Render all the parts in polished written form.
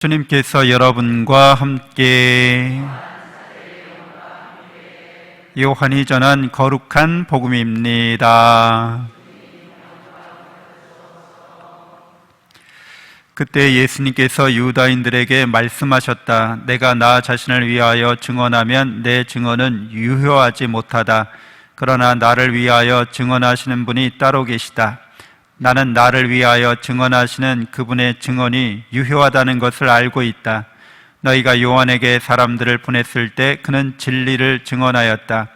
주님께서 여러분과 함께 요한이 전한 거룩한 복음입니다. 그때 예수님께서 유다인들에게 말씀하셨다. 내가 나 자신을 위하여 증언하면 내 증언은 유효하지 못하다. 그러나 나를 위하여 증언하시는 분이 따로 계시다. 나는 나를 위하여 증언하시는 그분의 증언이 유효하다는 것을 알고 있다. 너희가 요한에게 사람들을 보냈을 때 그는 진리를 증언하였다.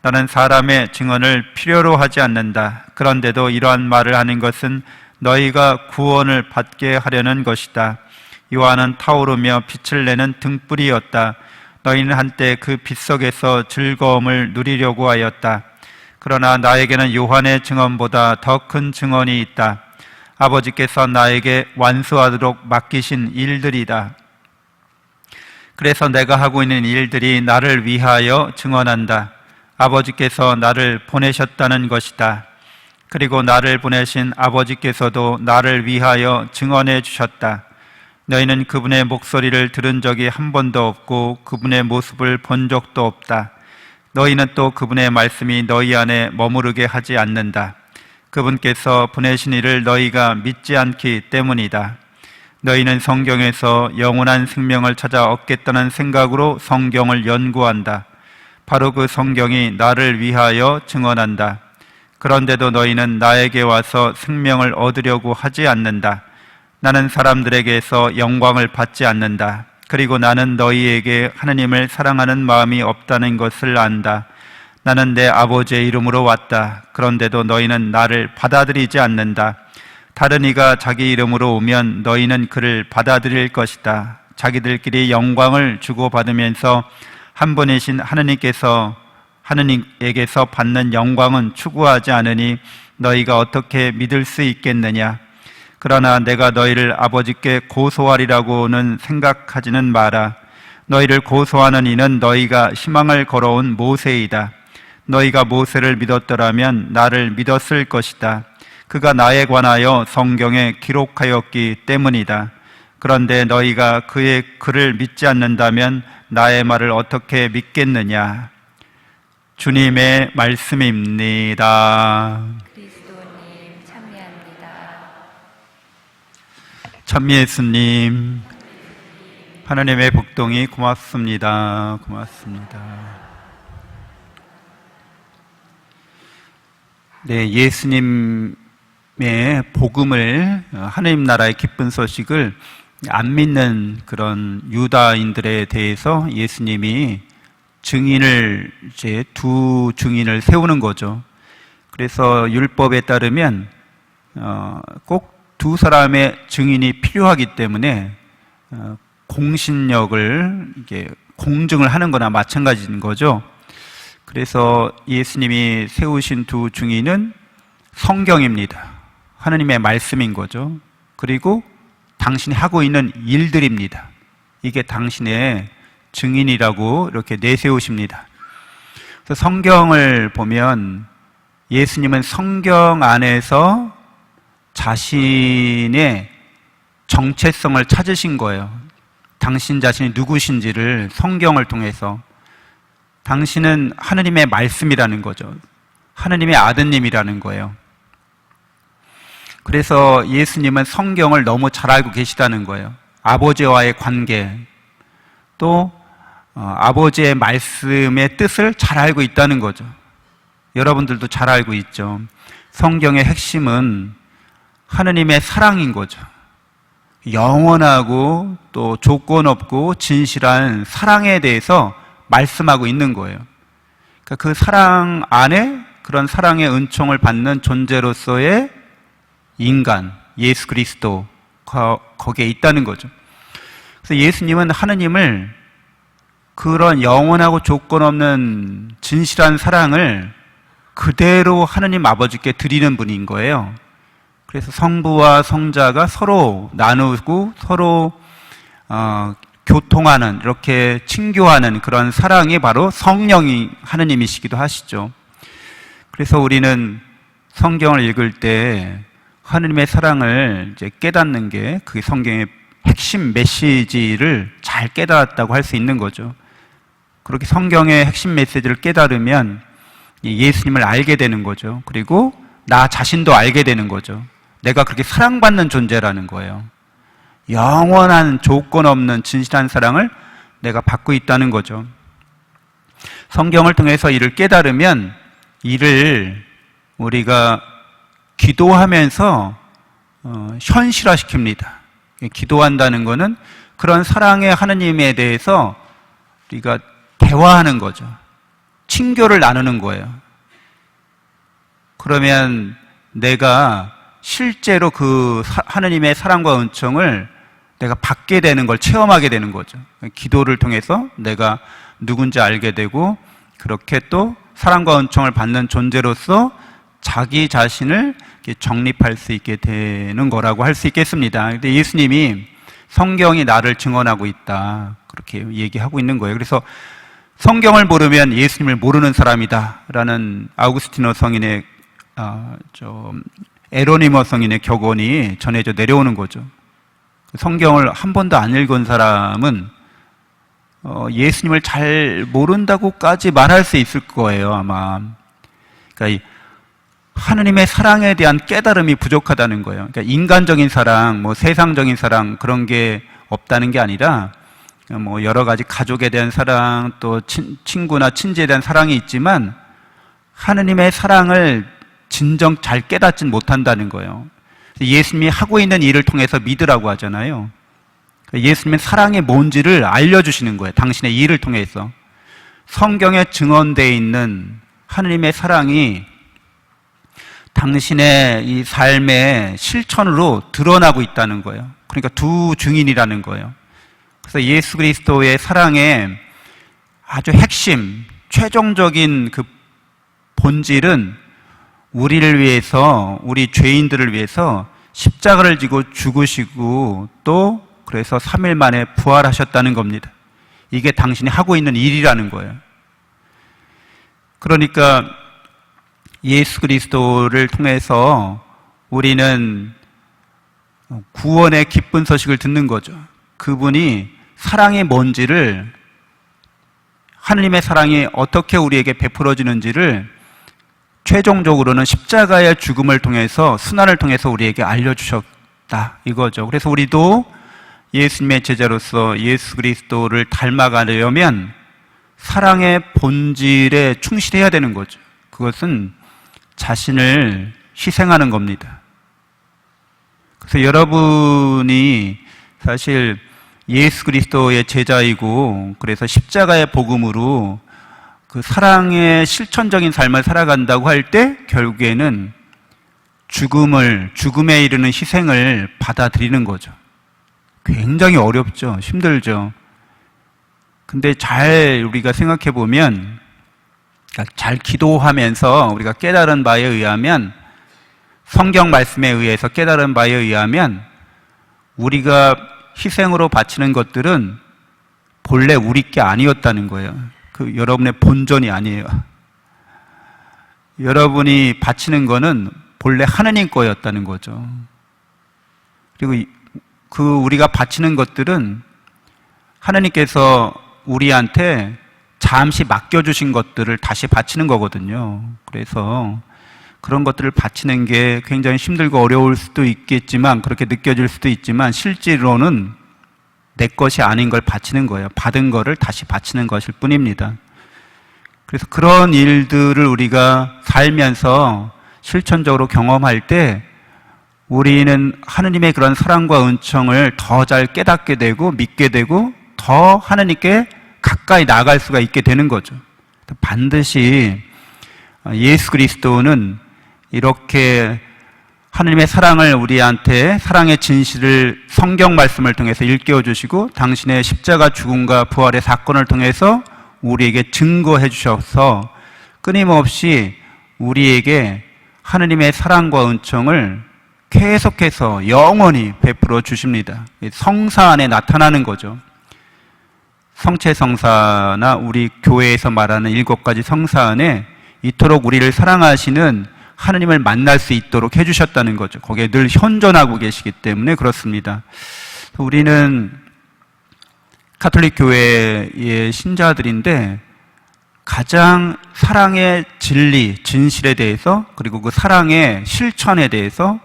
나는 사람의 증언을 필요로 하지 않는다. 그런데도 이러한 말을 하는 것은 너희가 구원을 받게 하려는 것이다. 요한은 타오르며 빛을 내는 등불이었다. 너희는 한때 그 빛 속에서 즐거움을 누리려고 하였다. 그러나 나에게는 요한의 증언보다 더 큰 증언이 있다. 아버지께서 나에게 완수하도록 맡기신 일들이다. 그래서 내가 하고 있는 일들이 나를 위하여 증언한다. 아버지께서 나를 보내셨다는 것이다. 그리고 나를 보내신 아버지께서도 나를 위하여 증언해 주셨다. 너희는 그분의 목소리를 들은 적이 한 번도 없고 그분의 모습을 본 적도 없다. 너희는 또 그분의 말씀이 너희 안에 머무르게 하지 않는다. 그분께서 보내신 이를 너희가 믿지 않기 때문이다. 너희는 성경에서 영원한 생명을 찾아 얻겠다는 생각으로 성경을 연구한다. 바로 그 성경이 나를 위하여 증언한다. 그런데도 너희는 나에게 와서 생명을 얻으려고 하지 않는다. 나는 사람들에게서 영광을 받지 않는다. 그리고 나는 너희에게 하느님을 사랑하는 마음이 없다는 것을 안다. 나는 내 아버지의 이름으로 왔다. 그런데도 너희는 나를 받아들이지 않는다. 다른 이가 자기 이름으로 오면 너희는 그를 받아들일 것이다. 자기들끼리 영광을 주고받으면서 한 분이신 하느님에게서 받는 영광은 추구하지 않으니 너희가 어떻게 믿을 수 있겠느냐? 그러나 내가 너희를 아버지께 고소하리라고는 생각하지는 마라. 너희를 고소하는 이는 너희가 희망을 걸어온 모세이다. 너희가 모세를 믿었더라면 나를 믿었을 것이다. 그가 나에 관하여 성경에 기록하였기 때문이다. 그런데 너희가 그의 글을 믿지 않는다면 나의 말을 어떻게 믿겠느냐? 주님의 말씀입니다. 그리스도님 참여합니다. 찬미 예수님, 하나님의 복동이 고맙습니다. 고맙습니다. 네, 예수님의 복음을, 하나님 나라의 기쁜 소식을 안 믿는 그런 유다인들에 대해서 예수님이 두 증인을 세우는 거죠. 그래서 율법에 따르면 꼭 두 사람의 증인이 필요하기 때문에 공신력을 공증을 하는 거나 마찬가지인 거죠. 그래서 예수님이 세우신 두 증인은 성경입니다. 하나님의 말씀인 거죠. 그리고 당신이 하고 있는 일들입니다. 이게 당신의 증인이라고 이렇게 내세우십니다. 그래서 성경을 보면 예수님은 성경 안에서 자신의 정체성을 찾으신 거예요. 당신 자신이 누구신지를 성경을 통해서. 당신은 하느님의 말씀이라는 거죠. 하느님의 아드님이라는 거예요. 그래서 예수님은 성경을 너무 잘 알고 계시다는 거예요. 아버지와의 관계, 또 아버지의 말씀의 뜻을 잘 알고 있다는 거죠. 여러분들도 잘 알고 있죠. 성경의 핵심은 하느님의 사랑인 거죠. 영원하고 또 조건 없고 진실한 사랑에 대해서 말씀하고 있는 거예요. 그러니까 그 사랑 안에 그런 사랑의 은총을 받는 존재로서의 인간, 예수 그리스도, 거기에 있다는 거죠. 그래서 예수님은 하느님을 그런 영원하고 조건 없는 진실한 사랑을 그대로 하느님 아버지께 드리는 분인 거예요. 그래서 성부와 성자가 서로 나누고 서로 교통하는, 이렇게 친교하는 그런 사랑이 바로 성령이 하느님이시기도 하시죠. 그래서 우리는 성경을 읽을 때 하느님의 사랑을 이제 깨닫는 게 그게 성경의 핵심 메시지를 잘 깨달았다고 할 수 있는 거죠. 그렇게 성경의 핵심 메시지를 깨달으면 예수님을 알게 되는 거죠. 그리고 나 자신도 알게 되는 거죠. 내가 그렇게 사랑받는 존재라는 거예요. 영원한 조건 없는 진실한 사랑을 내가 받고 있다는 거죠. 성경을 통해서 이를 깨달으면 이를 우리가 기도하면서 현실화시킵니다. 기도한다는 것은 그런 사랑의 하느님에 대해서 우리가 대화하는 거죠. 친교를 나누는 거예요. 그러면 내가 실제로 그 하느님의 사랑과 은총을 내가 받게 되는 걸 체험하게 되는 거죠. 기도를 통해서 내가 누군지 알게 되고 그렇게 또 사랑과 은총을 받는 존재로서 자기 자신을 정립할 수 있게 되는 거라고 할 수 있겠습니다. 근데 예수님이 성경이 나를 증언하고 있다 그렇게 얘기하고 있는 거예요. 그래서 성경을 모르면 예수님을 모르는 사람이다 라는 아우구스티노 성인의 에로니모 성인의 격언이 전해져 내려오는 거죠. 성경을 한 번도 안 읽은 사람은 예수님을 잘 모른다고까지 말할 수 있을 거예요, 아마. 그러니까 하느님의 사랑에 대한 깨달음이 부족하다는 거예요. 그러니까 인간적인 사랑, 뭐 세상적인 사랑 그런 게 없다는 게 아니라 뭐 여러 가지 가족에 대한 사랑, 또 친구나 친지에 대한 사랑이 있지만 하느님의 사랑을 진정 잘 깨닫진 못한다는 거예요. 예수님이 하고 있는 일을 통해서 믿으라고 하잖아요. 예수님의 사랑이 뭔지를 알려주시는 거예요. 당신의 일을 통해서. 성경에 증언되어 있는 하느님의 사랑이 당신의 이 삶의 실천으로 드러나고 있다는 거예요. 그러니까 두 증인이라는 거예요. 그래서 예수 그리스도의 사랑의 아주 핵심, 최종적인 그 본질은 우리를 위해서, 우리 죄인들을 위해서 십자가를 지고 죽으시고 또 그래서 3일 만에 부활하셨다는 겁니다. 이게 당신이 하고 있는 일이라는 거예요. 그러니까 예수 그리스도를 통해서 우리는 구원의 기쁜 소식을 듣는 거죠. 그분이 사랑이 뭔지를, 하느님의 사랑이 어떻게 우리에게 베풀어지는지를 최종적으로는 십자가의 죽음을 통해서, 순환을 통해서 우리에게 알려주셨다 이거죠. 그래서 우리도 예수님의 제자로서 예수 그리스도를 닮아가려면 사랑의 본질에 충실해야 되는 거죠. 그것은 자신을 희생하는 겁니다. 그래서 여러분이 사실 예수 그리스도의 제자이고 그래서 십자가의 복음으로 그 사랑의 실천적인 삶을 살아간다고 할 때 결국에는 죽음에 이르는 희생을 받아들이는 거죠. 굉장히 어렵죠. 힘들죠. 근데 잘 우리가 생각해 보면, 잘 기도하면서 우리가 깨달은 바에 의하면, 성경 말씀에 의해서 깨달은 바에 의하면 우리가 희생으로 바치는 것들은 본래 우리 게 아니었다는 거예요. 그 여러분의 본전이 아니에요. 여러분이 바치는 거는 본래 하느님 거였다는 거죠. 그리고 그 우리가 바치는 것들은 하느님께서 우리한테 잠시 맡겨주신 것들을 다시 바치는 거거든요. 그래서 그런 것들을 바치는 게 굉장히 힘들고 어려울 수도 있겠지만, 그렇게 느껴질 수도 있지만 실제로는 내 것이 아닌 걸 바치는 거예요. 받은 거를 다시 바치는 것일 뿐입니다. 그래서 그런 일들을 우리가 살면서 실천적으로 경험할 때 우리는 하느님의 그런 사랑과 은총을 더 잘 깨닫게 되고 믿게 되고 더 하느님께 가까이 나아갈 수가 있게 되는 거죠. 반드시 예수 그리스도는 이렇게 하느님의 사랑을 우리한테, 사랑의 진실을 성경 말씀을 통해서 일깨워 주시고 당신의 십자가 죽음과 부활의 사건을 통해서 우리에게 증거해 주셔서 끊임없이 우리에게 하느님의 사랑과 은총을 계속해서 영원히 베풀어 주십니다. 성사 안에 나타나는 거죠. 성체성사나 우리 교회에서 말하는 7가지 성사 안에 이토록 우리를 사랑하시는 하느님을 만날 수 있도록 해주셨다는 거죠. 거기에 늘 현존하고 계시기 때문에 그렇습니다. 우리는 가톨릭 교회의 신자들인데 가장 사랑의 진리, 진실에 대해서, 그리고 그 사랑의 실천에 대해서,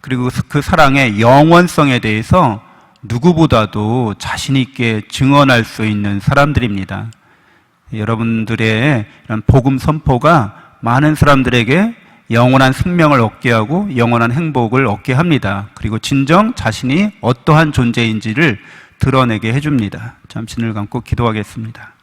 그리고 그 사랑의 영원성에 대해서 누구보다도 자신 있게 증언할 수 있는 사람들입니다. 여러분들의 이런 복음 선포가 많은 사람들에게 영원한 생명을 얻게 하고 영원한 행복을 얻게 합니다. 그리고 진정 자신이 어떠한 존재인지를 드러내게 해줍니다. 잠시 눈을 감고 기도하겠습니다.